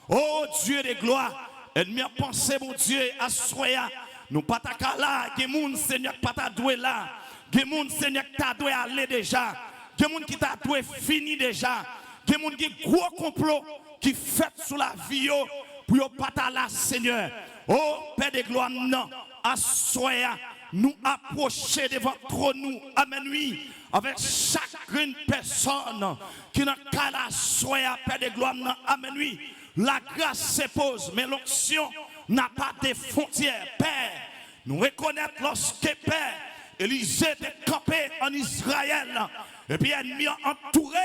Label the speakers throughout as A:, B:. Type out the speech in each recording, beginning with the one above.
A: Oh Dieu de gloire, ennemi a pensé, mon Dieu, à soya. Nous pas ta là, que moun Seigneur pas ta doué là, que moun Seigneur ta doué aller déjà, que moun qui ta doué fini déjà, que moun qui gros complot qui fait sous la vie pour yo pas ta là Seigneur. Oh Père de gloire, non, à soya, nous approcher devant trop nous, amen oui, avec chacune personne qui n'a qu'à la soya, Père de gloire, non, amen oui. La grâce se pose, mais l'onction n'a pas de frontières. Père, nous reconnaissons lorsque Père, Élisée était campé en Israël, et puis ennemi a entouré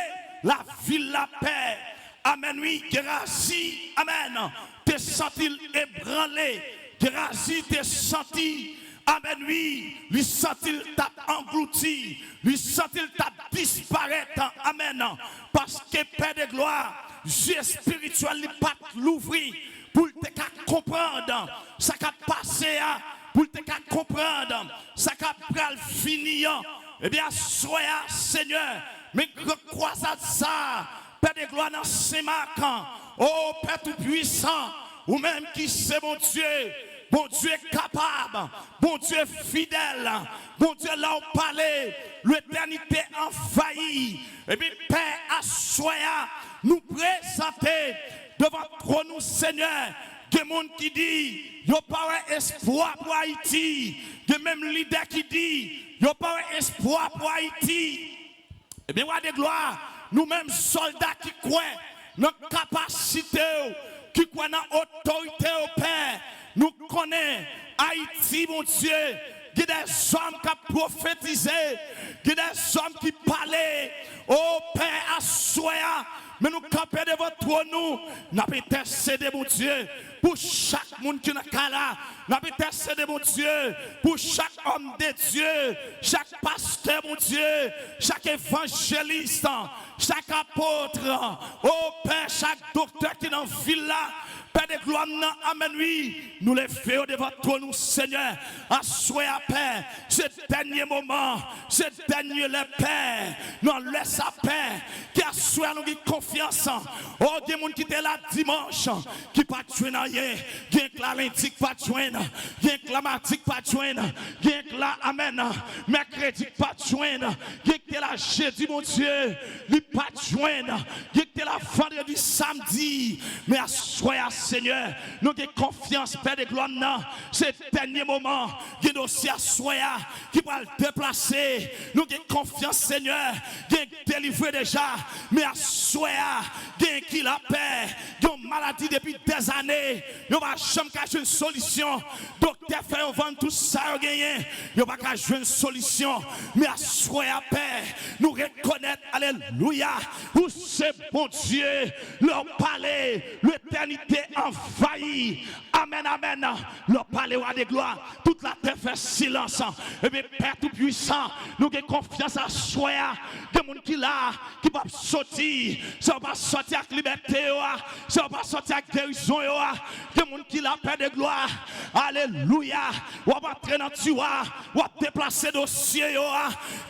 A: la ville, la paix. Amen, oui, Gérasie, amen, t'es senti ébranlé, Gérasie t'es senti, amen, oui, lui senti t'a englouti, lui senti t'a disparaître, amen, parce que Père de gloire, Dieu spirituel n'est pas l'ouvrir pour te comprendre ça qui a passé, pour te comprendre ça qui a fini. Eh bien, soyez Seigneur, mais crois ça, Père de gloire dans Saint-Marc, oh Père tout-puissant, ou même qui c'est mon Dieu. Bon Dieu est capable, bon Dieu est fidèle, bon Dieu là où parler, l'éternité envahie. Et puis Père, assoya, nous présenter devant nous Seigneur, des gens qui disent, il n'y a pas espoir pour Haïti, des mêmes leaders qui disent, il n'y a pas espoir pour Haïti. Et bien, roi de gloire, nous-mêmes soldats qui croient notre capacité, qui croient dans l'autorité au Père. Nous connaissons Haïti, mon Dieu. Il y a des hommes qui ont prophétisé. Il y a des hommes qui parlaient. Oh Père, assoya. Mais nous campons devant toi, nous. Nous avons intercédé, mon Dieu. Pour chaque monde qui est là. Nous avons intercédé, mon Dieu. Pour chaque homme de Dieu. Chaque pasteur, mon Dieu. Chaque évangéliste. Chaque apôtre. Oh Père, chaque docteur qui est dans la ville là. Père de gloire, amen, oui, nous les faisons devant toi, nous, Seigneur, assoyez à paix, ce dernier moment, ce dernier le Père, nous laisse à paix, qui assoyez nous confiance, oh, des gens qui étaient là dimanche, qui pas de joindre rien, qui est là lundi, qui pas de joindre, qui est là mardi, qui pas de joindre, qui est là, amen, mercredi, qui pas de joindre, qui est là jeudi, mon Dieu, qui pas de joindre, qui est là vendredi, samedi, mais assoyez à Seigneur, nous avons confiance, Père de gloire, dans ce dernier moment, qui est aussi à soya, qui va le déplacer. Nous avons confiance, Seigneur, qui est délivré déjà, mais à soya, qui la paix, qui a une maladie depuis des années, nous va jamais cacher une solution. Docteur fait vendre tout ça, nous va pas jouer une solution, mais à soya, paix, nous reconnaître, alléluia, où c'est bon Dieu, leur palais, l'éternité envahi. Amen, amen. Le palais roi de gloire. Toute la terre fait silence. Et bien, Père tout-puissant, nous avons confiance à soi. Des gens qui là, qui va sortir. Ça va sortir avec liberté. Ça va sortir avec guérison. Des gens qui là, Père de gloire. Alléluia. On va entrer dans tu on va déplacer dossier.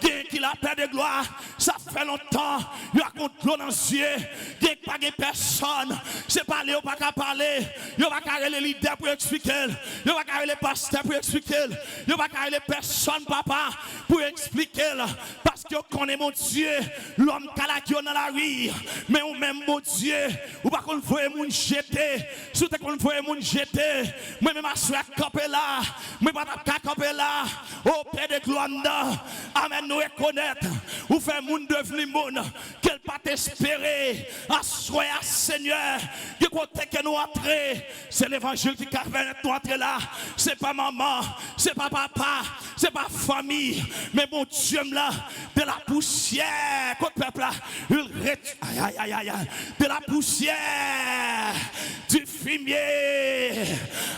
A: Des qui là, Père de gloire. Ça fait longtemps. Il y a contre l'eau dans les yeux. Des pas de personne. C'est pas les pas qu'à parler. Il va carrer les leaders pour expliquer. Il va carrer les pasteurs pour expliquer. Il va carrer les personnes, papa, pour expliquer. Parce que connaît mon Dieu, l'homme qui est dans la rue. Mais ou même mon Dieu, ou pas qu'on voit mon jeter. Surtout qu'on voit mon jeter. Moi même ma soeur camper là. Moi pas camper là. Oh Père de gloire, amen, nous reconnaître. Ou faire moun devenir moun. Qu'elle pas t'espérer. Assoyez Seigneur. Que côté que nous entrer. C'est l'évangile qui permet nous entrer là. C'est pas maman, c'est pas papa, c'est pas famille. Mais mon Dieu là, de la poussière. Quand le peuple là, de la poussière du fumier.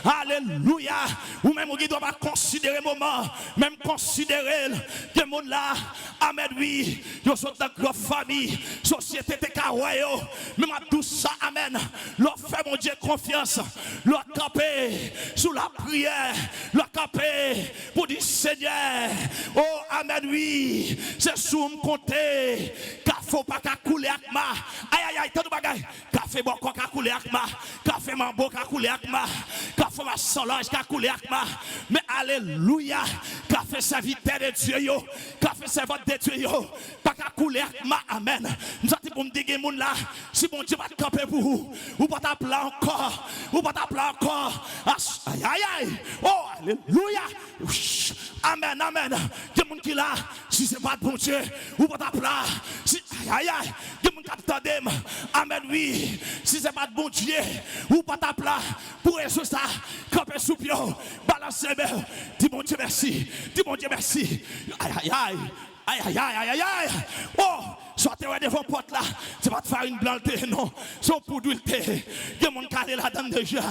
A: Alléluia. Ou même qui doit pas considérer le moment, même considérer que monde là, amen oui, ils sont dans la famille, société de Kawaio, même à tout ça, amen. Leur fait mon Dieu confiance, leur camper sous la prière, leur camper pour dire Seigneur, oh amen oui, c'est sous me compter, faut pas qu'à couler avec ma. Aïe aïe aïe, tant de bagaille. Café bon qu'à couler avec ma. Café mambo qu'à couler avec ma. Café ma solange qu'à couler avec ma. Mais alléluia, café serviteur de Dieu yo. Café servante de Dieu yo. Pas qu'à couler avec ma. Amen. Nous sommes pour me dire moun là, si bon Dieu va te camper pour vous, ou pas t'appeler encore, ou pas t'appeler encore. Aïe aïe aïe. Oh alléluia. Amen, amen. Il y a des gens qui là, si ce n'est pas de bon Dieu, ou pas t'appeler. Si, aïe, aïe, il y a des gens qui t'attendent. Amen, oui. Si ce n'est pas de bon Dieu, ou pas t'appeler. Pour résoudre ça, camper sous pied, balancer les mains. Dis bon Dieu merci. Dis bon Dieu merci. Aïe, aïe, aïe. Aïe, aïe, aïe, aïe, aïe. Oh, sortez devant porte là. C'est pas de farine blanche, non. C'est un poudre d'huile. Il y a des gens qui sont là-dedans déjà.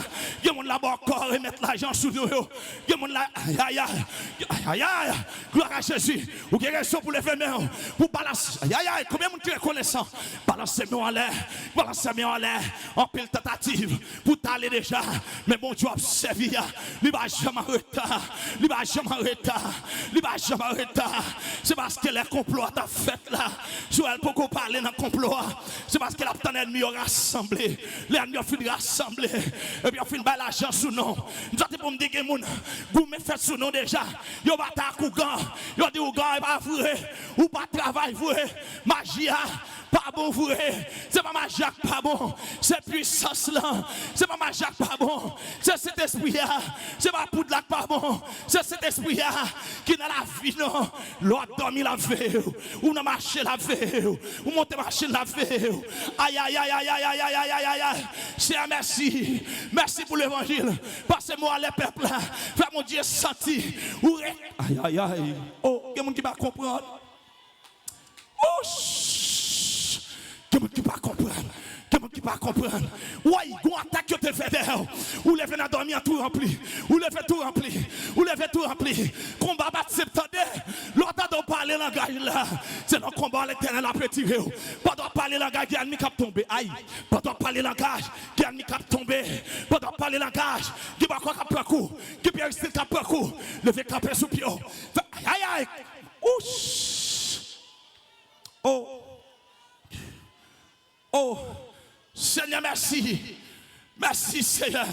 A: Il y a des gens là-bas encore et mettre l'argent sous nous. Il y a des gens là. Aïe, aïe, aïe. Aïe, aïe. Gloire à Jésus. Ou quelque chose pour lever mes mains. Pour balancer. Aïe, aïe, aïe. Combien de gens qui sont reconnaissants? Balancez mes mains en l'air. Balancez mes mains en l'air. En pile tentative. Pour t'aller déjà. Mais bon Dieu a servi. Il va jamais en retard. Il va jamais en retard. Il va jamais en retard. C'est parce que les complots à ta fête là, sur elle peut parler dans le complot. C'est parce que l'ennemi ennemi rassemblé, l'ennemi a fini rassemblé, et puis on finit par l'argent sous nom. Nous avons pour me dire que vous me faites sous nom déjà. Vous va attaquer ou gant, vous dit ou gant est pas vrai, ou pas travail vrai, magie pas bon vrai, c'est pas magie pas bon, c'est puissance là, c'est pas magie pas bon, c'est cet esprit là, c'est pas poudre là pas bon, c'est cet esprit là qui dans la vie non, l'autre dormi la veille, ou n'a marché la veille, ou monter marcher la veille. Aïe aïe aïe aïe aïe aïe aïe aïe aïe aïe. C'est un merci, merci pour l'évangile. Passez-moi les peuples là, fais mon Dieu sentir. Aïe aïe aïe. Oh, il y a des gens qui va comprendre. Oh, il y a des gens qui va comprendre. Quelqu'un qui ne peut pas comprendre. Oui, il y a une attaque qui te fait derrière. Ou levez dans dormir tout rempli. Ou levez tout rempli. Ou levez tout rempli. Combat bat septembre. L'autre doit parler langage là. C'est le combat l'éternel a retiré. Pas doit parler langage qui a mis cap tomber. Aïe. Pas doit parler langage qui a mis cap tomber. Pas doit parler langage qui va quoi cap coup. Qui peut rester cap coup. Levez cap sous pied. Aïe aïe. Ouch. Oh. Oh. Seigneur, merci. Merci, Seigneur,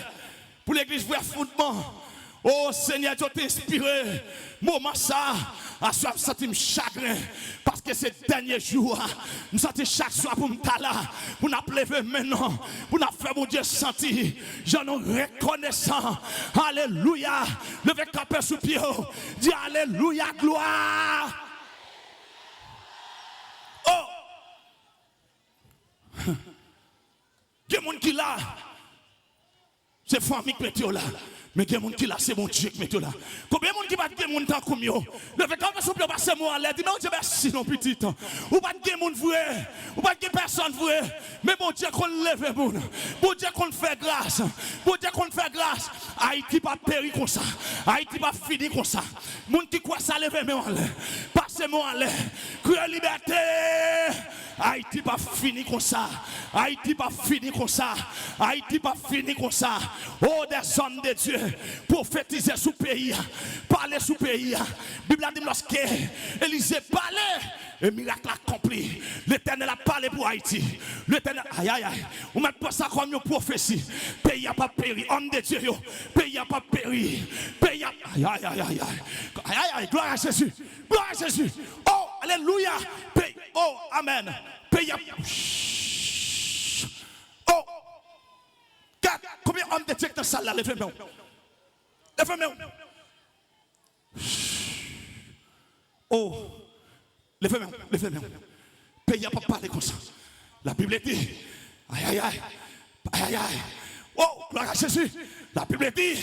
A: pour l'église vrai fondement. Oh, Seigneur, tu t'es inspiré. Moment ça, à soi, je sens chagrin. Parce que ces derniers jours, je sens chaque soir pour me là, pour nous lever maintenant, pour nous faire mon Dieu sentir. J'en ai reconnaissant. Alléluia. Levez capé sous pied. Dis Alléluia, gloire. Oh. Il y a des gens qui là, c'est famille qui est là. Mais il y a des gens qui là, c'est mon Dieu qui est là. Combien de gens qui va dire mon temps comme yo? Le fait que vous passez moi à l'aide, mais on dit merci non petit temps. Ou pas de gens vrai, ou pas de personne vrai. Mais mon Dieu qu'on lève mon. Bon Dieu qu'on fait grâce. Bon Dieu qu'on fait grâce. Haïti pas péri comme ça. Haïti pas fini comme ça. Moun qui croit ça lève moi en l'air. Passez-moi en l'air. Cruelle liberté. Haïti pas fini comme ça. Haïti pas fini comme ça. Haïti pas fini comme ça. Oh, des hommes de Dieu, prophétiser sous pays, parler sous pays. Bible a dit lorsque Élisée parlait, un miracle accompli. L'Éternel a parlé pour Haïti. L'Éternel, aïe aïe aïe. On met pas ça comme une prophétie. Pays a pas péri. Homme de Dieu, pays a pas péri. Pays a. Aïe aïe aïe aïe. Aïe aïe aïe. Gloire à Jésus. Gloire à Jésus. Oh, alléluia. Pays. Oh, amen. Pays a. Oh. Combien d'hommes de Dieu dans la salle là? Levez-moi. Levez-moi. Oh. Levez-moi. Levez-moi. Pays n'a pas parlé comme ça. La Bible dit. Aïe aïe aïe. Aïe aïe aïe. Oh, gloire à Jésus. La Bible dit.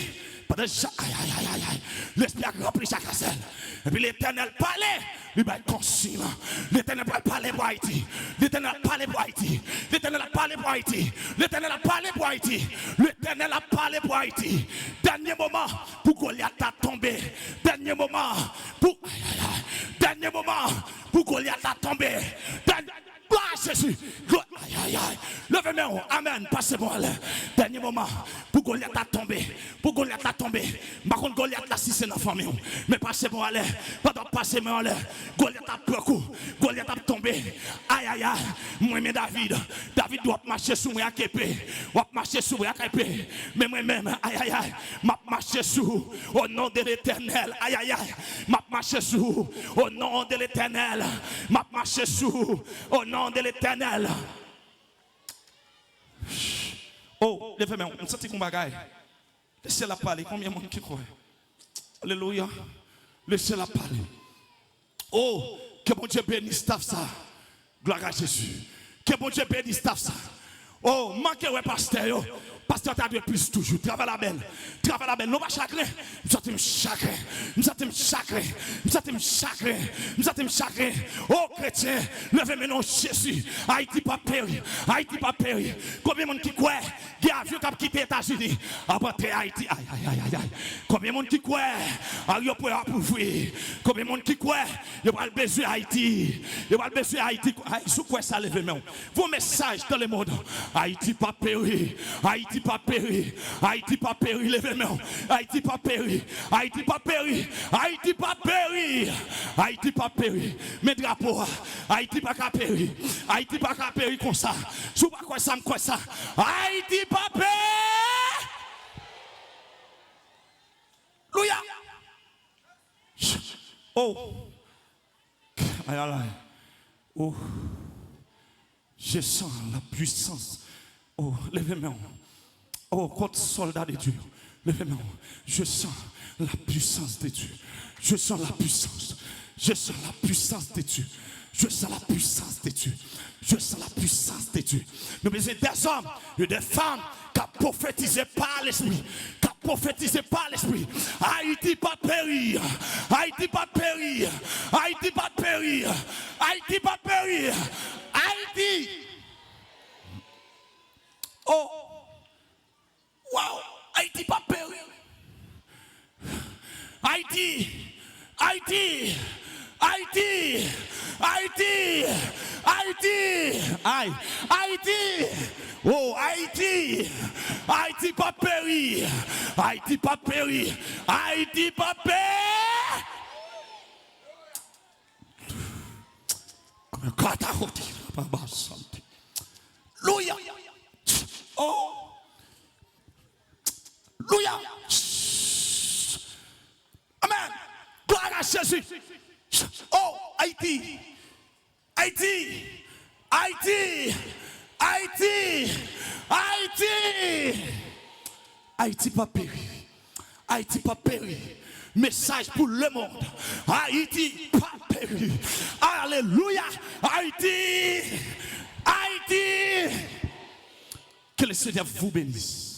A: Pendant aïe aïe aïe aïe aïe. L'esprit a rempli chaque caselle. Et puis l'Éternel parlait. Il va être conscient. L'Éternel va parler pour Haïti. L'Éternel a parlé pour Haïti. L'Éternel a parlé pour Haïti. L'Éternel a parlé pour Haïti. L'Éternel a parlé pour Haïti. Dernier moment pour Goliath a tombé. Dernier moment pour. Dernier moment pour Goliath a tombé. Gloire à Jésus. Aïe aïe, aïe. Levez-moi, amen, passez-moi là. Dernier moment, pour Goliath a tombé. Pour Goliath a tombé. Par contre, Goliath là, si c'est dans la famille. Mais passez-moi là. Pendant passez-moi là. Goliath a peur. Goliath a tombé. Aïe, aïe, aïe. Moi-même, David. David doit marcher sous moi à épée. Doit marcher sous moi à épée. Mais moi-même, aïe, aïe, aïe. M'a marché sous au nom de l'Éternel. Aïe, aïe, aïe. M'a marché sous au nom de l'Éternel. M'a marché sous au nom de l'Éternel. Oh, levez-moi, on sent qu'on bagaille. Laissez-la parler. Combien de monde qui croit? Alléluia. Laissez-la parler. Oh, que bon Dieu bénisse ça. Gloire à Jésus. Que bon Dieu bénisse ça. Oh, manquez ouais pasteur. Pasteur t'as de plus toujours. Travaille la belle. Travaille la belle. Non pas chagrin. Nous sommes chagrin. Nous sommes chagrin. Nous sommes chagrin. Nous sommes chagrin. Oh chrétien, levez maintenant Jésus. Haïti pas péri. Haïti pas péri. Combien de monde qui croit? Qui a vu qui quitté les États-Unis? Après Haïti. Aïe aïe aïe aïe aïe. Combien de monde qui croit? Il peut approuver. Combien de monde qui croit? Il va le besoin Haïti. Il va le besoin Haïti. Sous quoi ça levez maintenant? Vos messages dans le monde. Haïti pas péri. Haïti pas péri. Haïti pas péri. Levez-moi. Haïti pas péri. Haïti pas péri. Haïti pas péri. Haïti pas péri. Mes drapeaux. Haïti pas péri. Haïti pas péri comme ça. Sous pas quoi ça me quoi ça. Haïti pas péri. Louia. Oh. Aïe aïe. Oh. Je sens la puissance. Oh, levez-moi. Oh, contre soldat de Dieu. Levez-moi. Je sens la puissance de Dieu. Je sens la puissance. Je sens la puissance de Dieu. Je sens la puissance de Dieu. Je sens la puissance de Dieu. Nous besoin des hommes et des femmes qui ont prophétisé par l'esprit. Qui ont prophétisé par l'esprit. Haïti pas périr. Haïti pas périr. Haïti pas périr. Haïti pas périr. Haïti. Oh. Wow. Haïti pas périr. Haïti. Haïti. Haïti. Haïti. Haïti. Aïe. Haïti. Oh, Haïti. Haïti pas péri. Haïti pas péri. Haïti pas péri. Louia. Oh. Louia. Amen. Gloire à Jésus. Oh, Haïti. Haïti. Haïti. Haïti. Haïti. Haïti pas péri. Haïti pas péri. Message pour le monde. Haïti pas péri. Alléluia. Haïti. Haïti. Que le Seigneur vous bénisse.